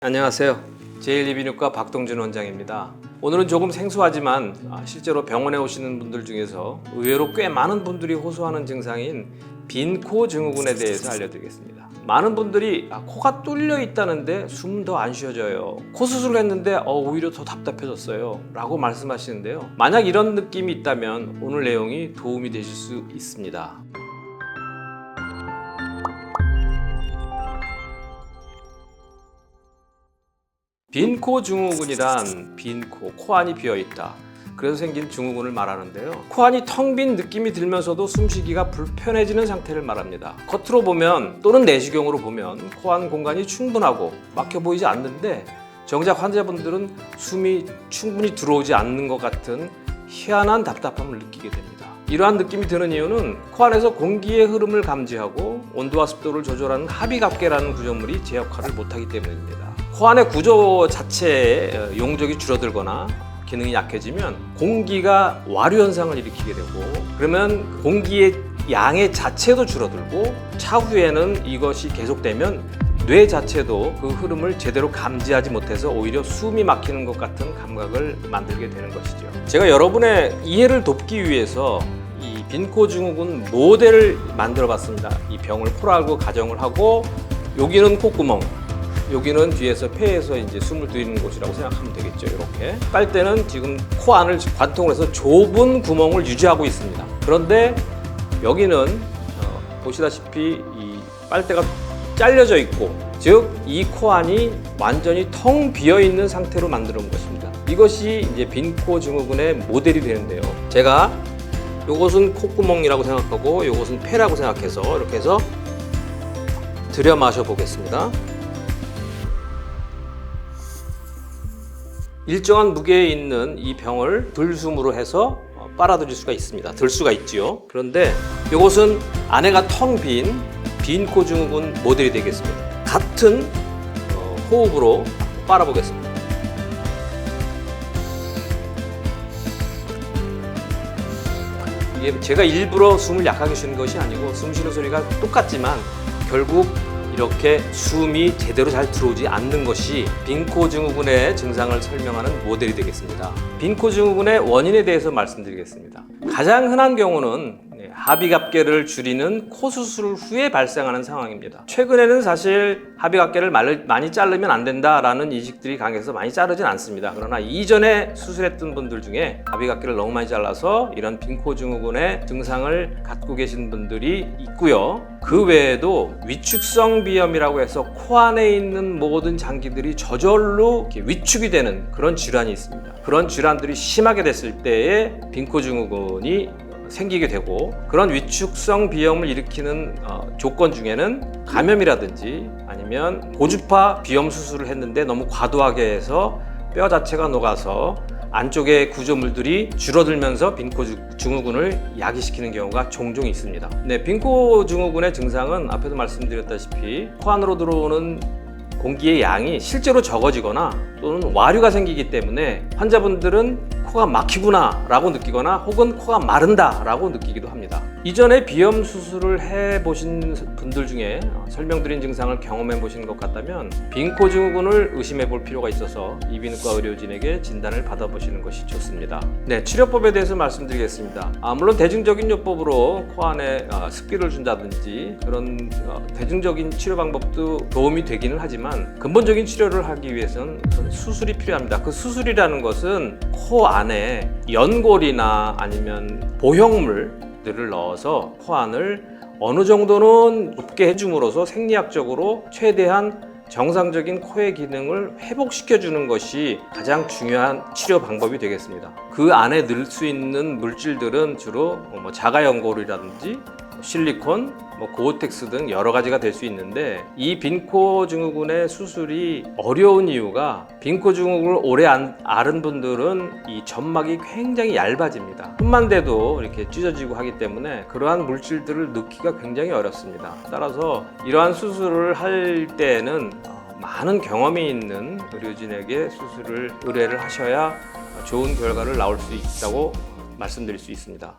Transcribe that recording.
안녕하세요. 제1이비인후과 박동준 원장입니다. 오늘은 조금 생소하지만 실제로 병원에 오시는 분들 중에서 의외로 꽤 많은 분들이 호소하는 증상인 빈코 증후군에 대해서 알려드리겠습니다. 많은 분들이 코가 뚫려 있다는데 숨 더 안 쉬어져요. 코 수술을 했는데 오히려 더 답답해졌어요 라고 말씀하시는데요. 만약 이런 느낌이 있다면 오늘 내용이 도움이 되실 수 있습니다. 빈코 증후군이란 빈코, 코안이 비어있다. 그래서 생긴 증후군을 말하는데요. 코안이 텅 빈 느낌이 들면서도 숨쉬기가 불편해지는 상태를 말합니다. 겉으로 보면 또는 내시경으로 보면 코안 공간이 충분하고 막혀 보이지 않는데 정작 환자분들은 숨이 충분히 들어오지 않는 것 같은 희한한 답답함을 느끼게 됩니다. 이러한 느낌이 드는 이유는 코안에서 공기의 흐름을 감지하고 온도와 습도를 조절하는 합의각계라는 구조물이 제 역할을 못하기 때문입니다. 코안의 구조 자체의 용적이 줄어들거나 기능이 약해지면 공기가 와류 현상을 일으키게 되고 그러면 공기의 양의 자체도 줄어들고 차후에는 이것이 계속되면 뇌 자체도 그 흐름을 제대로 감지하지 못해서 오히려 숨이 막히는 것 같은 감각을 만들게 되는 것이죠. 제가 여러분의 이해를 돕기 위해서 이 빈코 증후군 모델을 만들어 봤습니다. 이 병을 코로 알고 가정을 하고 여기는 콧구멍, 여기는 뒤에서 폐에서 이제 숨을 들이는 곳이라고 생각하면 되겠죠. 이렇게 빨대는 지금 코 안을 관통을 해서 좁은 구멍을 유지하고 있습니다. 그런데 여기는 보시다시피 이 빨대가 잘려져 있고, 즉 이 코 안이 완전히 텅 비어 있는 상태로 만들어 놓은 것입니다. 이것이 이제 빈코 증후군의 모델이 되는데요. 제가 요것은 콧구멍이라고 생각하고 요것은 폐라고 생각해서 이렇게 해서 들여 마셔 보겠습니다. 일정한 무게에 있는 이 병을 들숨으로 해서 빨아들일 수가 있습니다. 들 수가 있지요. 그런데 이것은 안에가 텅 빈 빈코 증후군 모델이 되겠습니다. 같은 호흡으로 빨아보겠습니다. 이게 제가 일부러 숨을 약하게 쉬는 것이 아니고 숨 쉬는 소리가 똑같지만 결국 이렇게 숨이 제대로 잘 들어오지 않는 것이 빈코 증후군의 증상을 설명하는 모델이 되겠습니다. 빈코 증후군의 원인에 대해서 말씀드리겠습니다. 가장 흔한 경우는 합의각계를 줄이는 코 수술 후에 발생하는 상황입니다. 최근에는 사실 합의각계를 많이 자르면 안 된다라는 인식들이 강해서 많이 자르진 않습니다. 그러나 이전에 수술했던 분들 중에 합의각계를 너무 많이 잘라서 이런 빈코 증후군의 증상을 갖고 계신 분들이 있고요. 그 외에도 위축성 비염이라고 해서 코 안에 있는 모든 장기들이 저절로 위축이 되는 그런 질환이 있습니다. 그런 질환들이 심하게 됐을 때에 빈코 증후군이 생기게 되고, 그런 위축성 비염을 일으키는 조건 중에는 감염이라든지 아니면 고주파 비염 수술을 했는데 너무 과도하게 해서 뼈 자체가 녹아서 안쪽의 구조물들이 줄어들면서 빈코 증후군을 야기시키는 경우가 종종 있습니다. 네, 빈코 증후군의 증상은 앞에도 말씀드렸다시피 코 안으로 들어오는 공기의 양이 실제로 적어지거나 또는 와류가 생기기 때문에 환자분들은 코가 막히구나 라고 느끼거나 혹은 코가 마른다 라고 느끼기도 합니다. 이전에 비염 수술을 해보신 분들 중에 설명드린 증상을 경험해 보신 것 같다면 빈코 증후군을 의심해 볼 필요가 있어서 이비인후과 의료진에게 진단을 받아보시는 것이 좋습니다. 네, 치료법에 대해서 말씀드리겠습니다. 물론 대중적인 요법으로 코 안에 습기를 준다든지 그런 대중적인 치료 방법도 도움이 되기는 하지만 근본적인 치료를 하기 위해서는 수술이 필요합니다. 그 수술이라는 것은 코 안에 연골이나 아니면 보형물들을 넣어서 코 안을 어느 정도는 좁게 해줌으로써 생리학적으로 최대한 정상적인 코의 기능을 회복시켜주는 것이 가장 중요한 치료 방법이 되겠습니다. 그 안에 넣을 수 있는 물질들은 주로 자가연골이라든지 실리콘, 고어텍스 등 여러 가지가 될 수 있는데, 이 빈코 증후군의 수술이 어려운 이유가 빈코 증후군을 오래 앓은 분들은 이 점막이 굉장히 얇아집니다. 손만 대도 이렇게 찢어지고 하기 때문에 그러한 물질들을 넣기가 굉장히 어렵습니다. 따라서 이러한 수술을 할 때는 많은 경험이 있는 의료진에게 수술을 의뢰를 하셔야 좋은 결과를 나올 수 있다고 말씀드릴 수 있습니다.